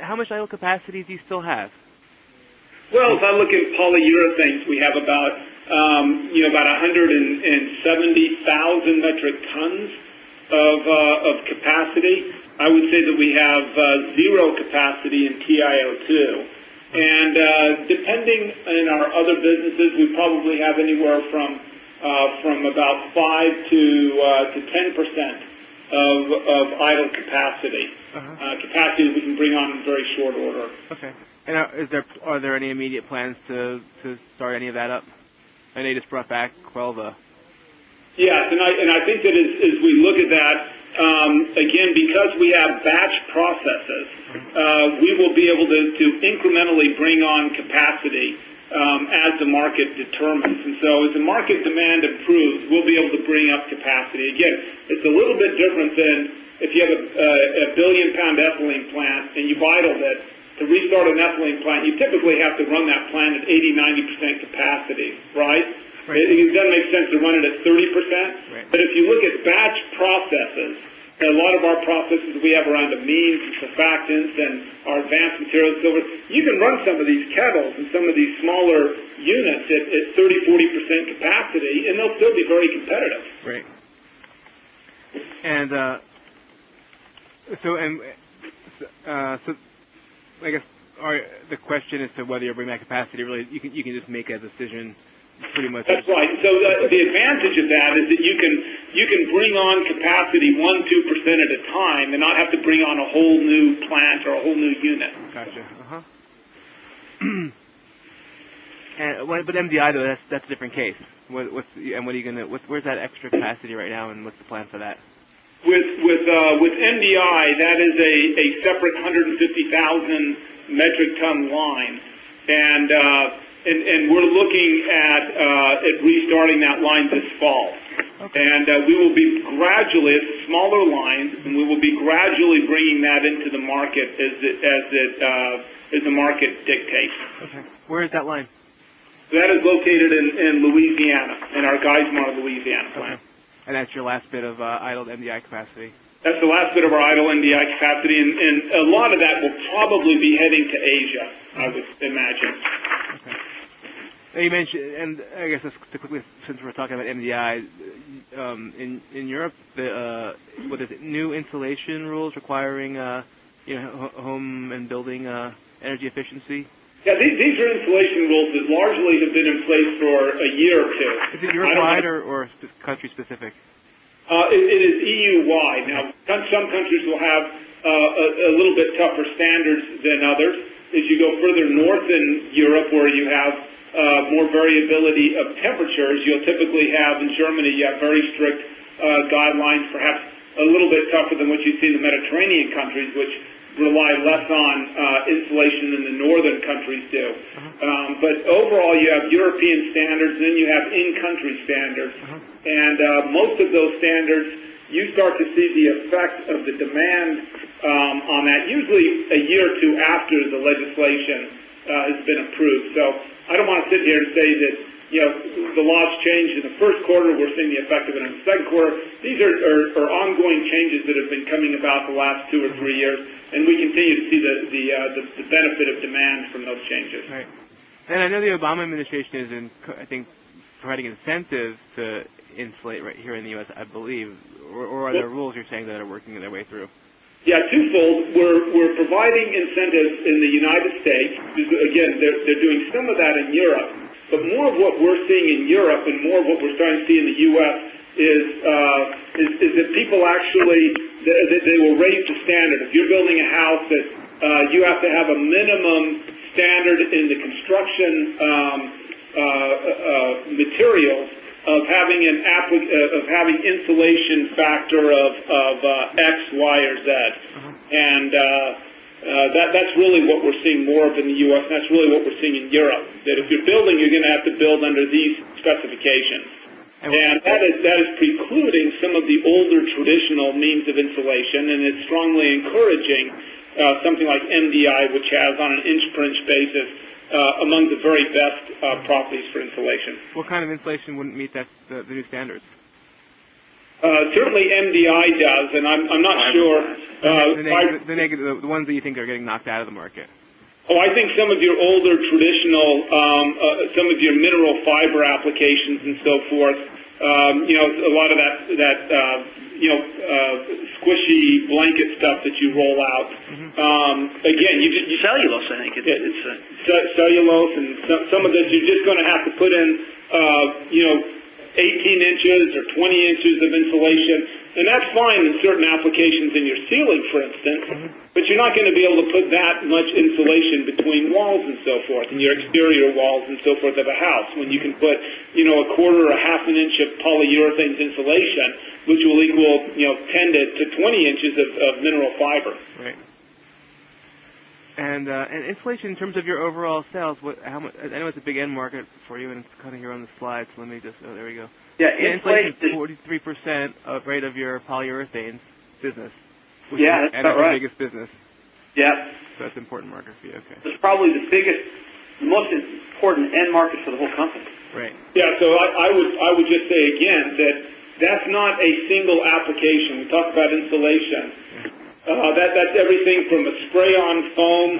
how much idle capacity do you still have? Well, if I look at polyurethanes, we have about 170,000 metric tons of capacity. I would say that we have zero capacity in TiO2. And depending in our other businesses, we probably have anywhere from about 5 to 10% of idle capacity. Capacity that we can bring on in very short order. Okay. And are there any immediate plans to start any of that up? I know you just brought back Quelva. Yes, and I think that as we look at that, again, because we have batch processes, we will be able to incrementally bring on capacity as the market determines. And so as the market demand improves, we'll be able to bring up capacity. Again, it's a little bit different than if you have a billion-pound ethylene plant and you've idled it. To restart an ethylene plant, you typically have to run that plant at 80-90% capacity, right? It doesn't make sense to run it at 30%. Right. But if you look at batch processes, a lot of our processes we have around amines and surfactants and our advanced materials, silver, you can run some of these kettles and some of these smaller units at 30-40% capacity, and they'll still be very competitive. Right. And so I guess the question as to whether you bring that capacity, really, you can just make a decision pretty much. That's right. So the advantage of that is that you can bring on capacity 1-2% at a time and not have to bring on a whole new plant or a whole new unit. Gotcha. But MDI though, that's a different case. Where's that extra capacity right now, and what's the plan for that? With MDI, that is a separate 150,000 metric ton line, and we're looking at restarting that line this fall. Okay. And we will be gradually, it's smaller lines, and we will be gradually bringing that into the market as the market dictates. Okay. Where is that line? That is located in Louisiana, in our Geismar, Louisiana plant. Okay. And that's your last bit of idled MDI capacity? That's the last bit of our idle MDI capacity, and a lot of that will probably be heading to Asia, I would imagine. Okay. Now you mentioned, and I guess to quickly, since we're talking about MDI, in Europe, what is it? New insulation rules requiring home and building energy efficiency. Yeah, these are insulation rules that largely have been in place for a year or two. Is it Europe-wide or country specific? It is EU-wide. Now, some countries will have a little bit tougher standards than others. As you go further north in Europe, where you have more variability of temperatures, you'll typically have, in Germany, you have very strict guidelines, perhaps a little bit tougher than what you see in the Mediterranean countries, which rely less on insulation than the northern countries do. But overall, you have European standards, then you have in-country standards. And most of those standards, you start to see the effect of the demand on that, usually a year or two after the legislation has been approved. So I don't want to sit here and say that the laws changed in the first quarter, we're seeing the effect of it in the second quarter. These are ongoing changes that have been coming about the last 2 or 3 years, and we continue to see the benefit of demand from those changes. Right. And I know the Obama administration is, I think, providing incentives to insulate right here in the U.S., I believe, or are there rules you're saying that are working their way through? Yeah, twofold. We're providing incentives in the United States. Again, they're doing some of that in Europe. But more of what we're seeing in Europe and more of what we're starting to see in the U.S. is that people actually, they will raise the standard. If you're building a house, that you have to have a minimum standard in the construction materials of having insulation factor of X, Y, or Z. And that's really what we're seeing more of in the U.S., and that's really what we're seeing in Europe, that if you're building, you're going to have to build under these specifications. And that is precluding some of the older traditional means of insulation, and it's strongly encouraging something like MDI, which has on an inch-per-inch basis among the very best properties for insulation. What kind of insulation wouldn't meet the new standards? Certainly MDI does, and I'm not sure. The ones that you think are getting knocked out of the market. Oh, I think some of your older traditional, some of your mineral fiber applications and so forth, a lot of that squishy blanket stuff that you roll out. Again, you cellulose, I think it's cellulose, and some of this you're just going to have to put in, 18 inches or 20 inches of insulation, and that's fine in certain applications in your ceiling, for instance, but you're not going to be able to put that much insulation between walls and so forth, and your exterior walls and so forth of a house, when you can put, a quarter or a half an inch of polyurethane insulation, which will equal, 10 to 20 inches of mineral fiber. Right. And insulation, in terms of your overall sales, how much? I know it's a big end market for you, and it's kind of here on the slide. So let me just. Oh, there we go. Yeah, insulation is 43% of your polyurethanes business. Yeah, that's your right. biggest business. Yeah. So that's an important market for you. Okay. It's probably the most important end market for the whole company. Right. Yeah. So I would just say again that that's not a single application. We talk about insulation. That's everything from a spray-on foam,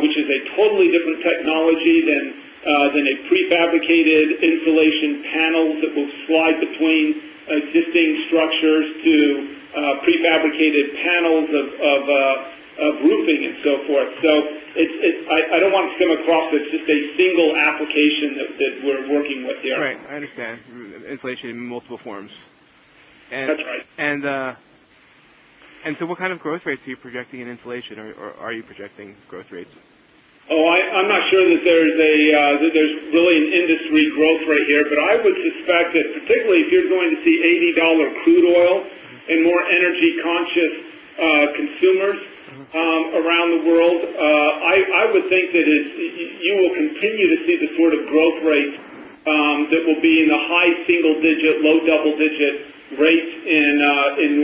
which is a totally different technology than a prefabricated insulation panels that will slide between existing structures, to prefabricated panels of roofing and so forth. So I don't want it to come across as just a single application that we're working with here. Right, I understand. Insulation in multiple forms. That's right. And so what kind of growth rates are you projecting in insulation, or are you projecting growth rates? Oh, I'm not sure that there's really an industry growth rate here, but I would suspect that particularly if you're going to see $80 crude oil and more energy-conscious consumers around the world, I would think that you will continue to see the sort of growth rates that will be in the high single-digit, low double-digit rates in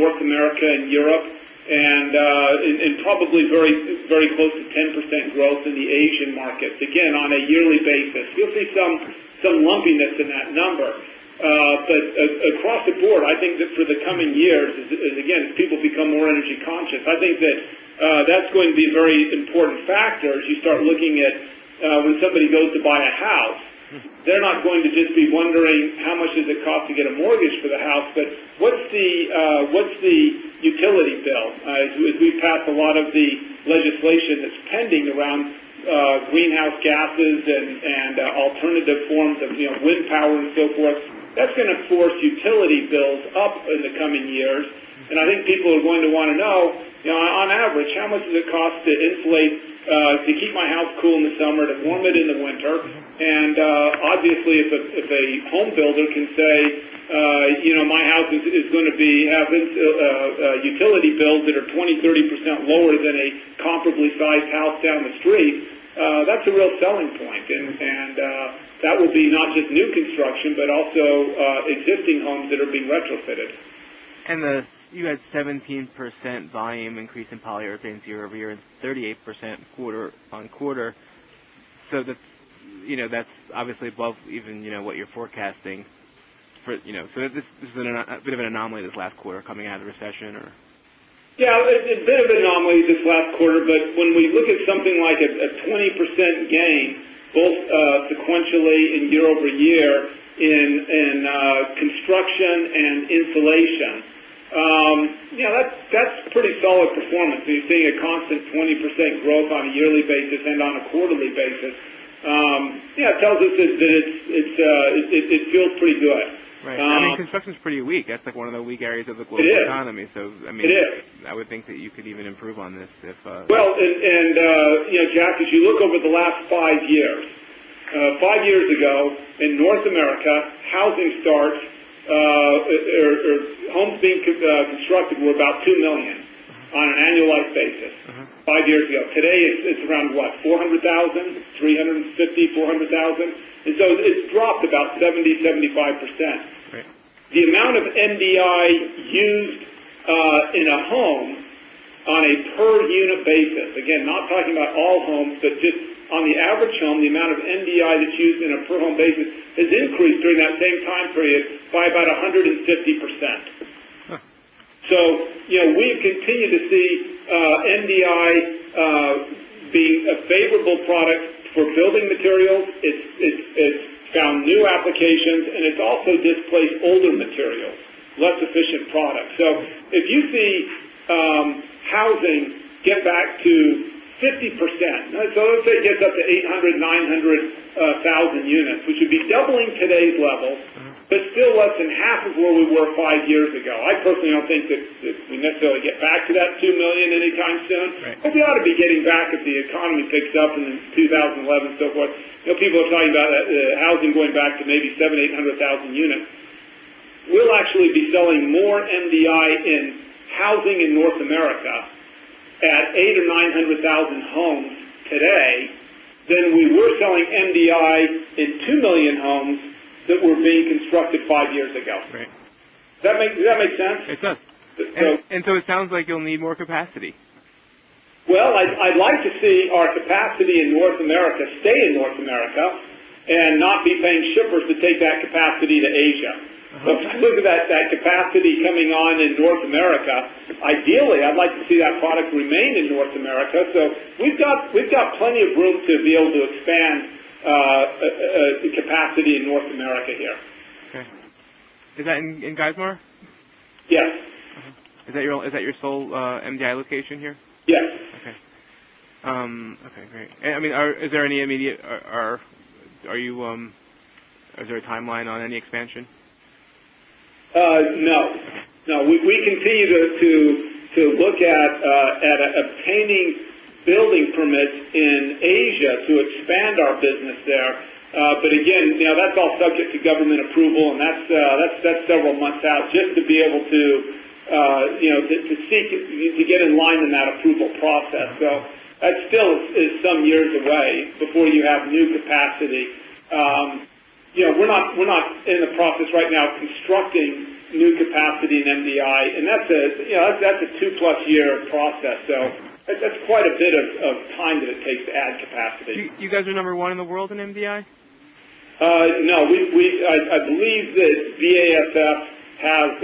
North America and Europe, and probably very, very close to 10% growth in the Asian markets. Again, on a yearly basis, you'll see some lumpiness in that number. But across the board, I think that for the coming years, as people become more energy conscious, I think that that's going to be a very important factor as you start looking at when somebody goes to buy a house. They're not going to just be wondering how much does it cost to get a mortgage for the house, but what's the utility bill? As we pass a lot of the legislation that's pending around greenhouse gases and alternative forms of wind power and so forth, that's going to force utility bills up in the coming years. And I think people are going to want to know, on average, how much does it cost to insulate, to keep my house cool in the summer, to warm it in the winter? And obviously, if a home builder can say, my house is going to have utility bills that are 20-30% lower than a comparably sized house down the street, that's a real selling point. And that will be not just new construction, but also existing homes that are being retrofitted. And you had 17% volume increase in polyurethanes year over year and 38% quarter on quarter. So that's obviously above even what you're forecasting. So this is a bit of an anomaly this last quarter coming out of the recession, or. Yeah, it's a bit of an anomaly this last quarter, but when we look at something like a 20% gain, both sequentially and year over year in construction and insulation, that's pretty solid performance. You're seeing a constant 20% growth on a yearly basis and on a quarterly basis. It tells us that it feels pretty good. Right. Construction's pretty weak. That's like one of the weak areas of the global economy. So, it is. I would think that you could even improve on this if. Well, Jack, as you look over the last 5 years, 5 years ago in North America, housing starts or homes being constructed were about 2 million on an annualized basis. 5 years ago. Today it's around 400,000, 350, 400,000. And so it's dropped about 70-75%. Right. The amount of MDI used in a home on a per unit basis, again, not talking about all homes, but just on the average home, the amount of MDI that's used in a per home basis has increased during that same time period by about 150%. So, we've continued to see MDI being a favorable product for building materials. It's found new applications, and it's also displaced older materials, less efficient products. So if you see housing get back to 50%, so let's say it gets up to 800, 900,000 units, which would be doubling today's level, but still less than half of where we were 5 years ago. I personally don't think that we necessarily get back to that 2 million anytime soon, but we ought to be getting back if the economy picks up in 2011 and so forth. People are talking about housing going back to maybe 700,000, 800,000 units. We'll actually be selling more MDI in housing in North America at 800,000 or 900,000 homes today than we were selling MDI in 2 million homes that were being constructed 5 years ago. Right. Does that make sense? It does. And so it sounds like you'll need more capacity. Well, I'd like to see our capacity in North America stay in North America and not be paying shippers to take that capacity to Asia. So if you look at that capacity coming on in North America, ideally I'd like to see that product remain in North America. So we've got plenty of room to be able to expand the capacity in North America here. Okay. Is that in Geismar? Yes. Is that your sole MDI location here? Yes. Okay. Okay, great. And, I mean, is there any immediate? Is there a timeline on any expansion? No. We continue to look at obtaining building permits in Asia to expand our business there. But again, that's all subject to government approval, and that's several months out just to be able to to get in line in that approval process. So that still is some years away before you have new capacity. We're not in the process right now constructing new capacity in MDI, and that's a 2+ year process. So that's quite a bit of time that it takes to add capacity. You guys are number one in the world in MDI? No, I believe that BASF has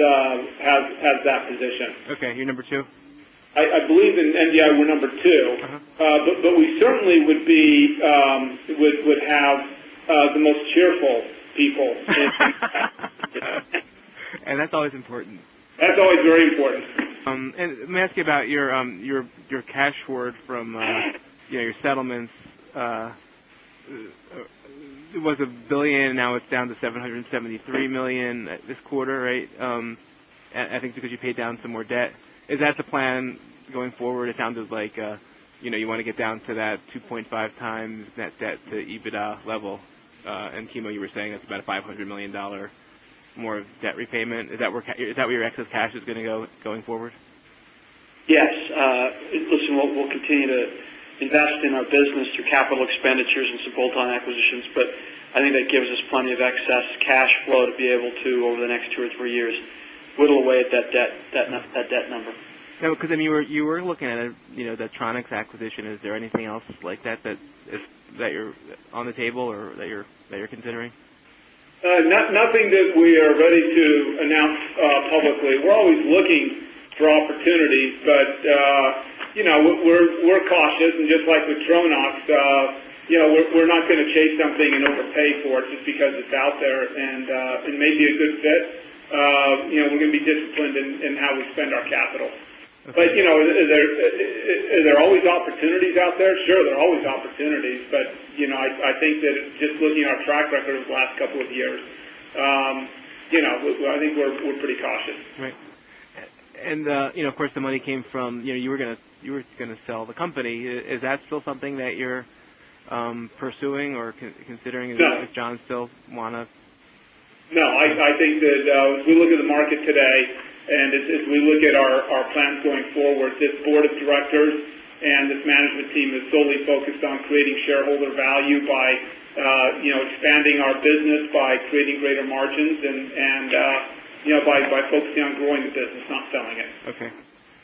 that position. Okay, you're number two. I believe in MDI we're number two, but we certainly would be would have the most cheerful people. And that's always important. That's always very important. And let me ask you about your cash forward from your settlements. It was $1 billion, and now it's down to $773 million this quarter, right? I think because you paid down some more debt. Is that the plan going forward? It sounded like you want to get down to that 2.5 times net debt to EBITDA level. And Kimo, you were saying that's about a $500 million more of debt repayment. Is that where your excess cash is going to go going forward? Yes. Listen, we'll continue to invest in our business through capital expenditures and some bolt-on acquisitions, but I think that gives us plenty of excess cash flow to be able to, over the next 2 or 3 years, whittle away at that debt number. No, because I mean you were looking at the Tronics acquisition. Is there anything else like that you're on the table or that you're considering? Nothing that we are ready to announce publicly. We're always looking for opportunities, but we're cautious, and just like with Tronox, we're not going to chase something and overpay for it just because it's out there and it may be a good fit. We're going to be disciplined in how we spend our capital. Okay. But are there always opportunities out there? Sure, there are always opportunities, but I think that just looking at our track record of the last couple of years, I think we're pretty cautious. Right. And of course, the money came from you were gonna sell the company. Is that still something that you're pursuing or considering? No. Does John still wanna? No, I think that as we look at the market today, and as we look at our plans going forward, this board of directors and this management team is solely focused on creating shareholder value by expanding our business, by creating greater margins, and by focusing on growing the business, not selling it. Okay.